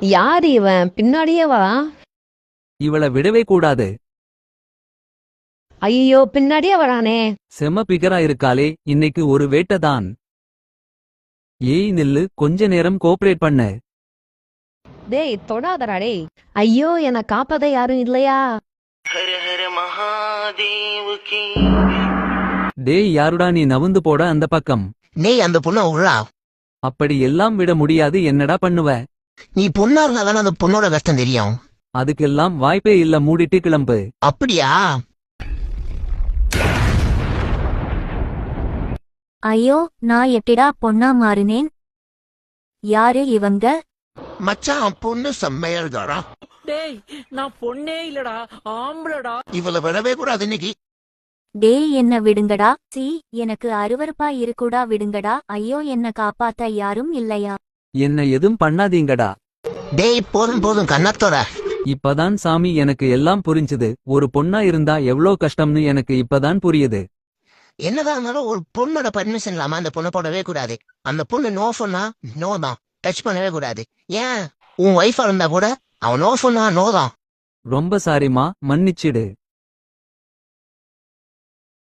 யாரு இவன்? பின்னாடியே வா. இவள விடவே கூடாது. ஐயோ, பின்னாடியே வரானே. செம பிகரா இருக்காளே, இன்னைக்கு ஒரு வேட்டதான். ஏய் நில்லு, கொஞ்ச நேரம் கோஆபரேட் பண்ணு. டேய் தொடாதடா டேய். ஐயோ, என்ன காப்பாத யாரும் இல்லையா? டேய் யாருடா நீ? நவுந்து போட அந்த பக்கம். டேய் அந்த பொண்ணை விட்றா. அப்படி எல்லாம் விட முடியாது. என்னடா பண்ணுவ? நீ பொண்ணா இருந்தாதானே அந்த பொண்ணோட கஷ்டம் தெரியும். அதுக்கெல்லாம் வாய்ப்பே இல்ல, மூடிட்டு கிளம்பு. அப்படியா? ஐயோ, நான் எப்படிடா பொண்ணா மாறினேன்? யாரு இவங்க? மச்சான் பொண்ணு செம்மையா இருக்காரா? டேய் நான் பொண்ணே இல்லடா, ஆம்பளடா. இவளை விடவே கூடாது இன்னைக்கு. டேய் என்ன விடுங்கடா. எனக்கு அருவருப்பா இருக்குடா, விடுங்கடா. ஐயோ, என்ன காப்பாத்த யாரும் இல்லையா? என்ன எதுவும் பண்ணாதீங்கடா. டேய் போதும் போதும் கண்ணத்தோட. இப்பதான் சாமி எனக்கு எல்லாம் புரிஞ்சுது. ஒரு பொண்ணா இருந்தா எவ்ளோ கஷ்டம்னு எனக்கு இப்பதான் புரியுது. என்னதான் இருந்தாலும் ஒரு பொண்ணோட பர்மிஷன் இல்லாம அந்த பொண்ணை போடவே கூடாது. அந்த பொண்ணு நோ சொன்னா நோ தான், டச் பண்ணவே கூடாது. ஏன் உன் ஒய்ஃபா இருந்தா கூட அவன் நோ சொன்னா நோ தான். ரொம்ப சாரிமா, மன்னிச்சிடு.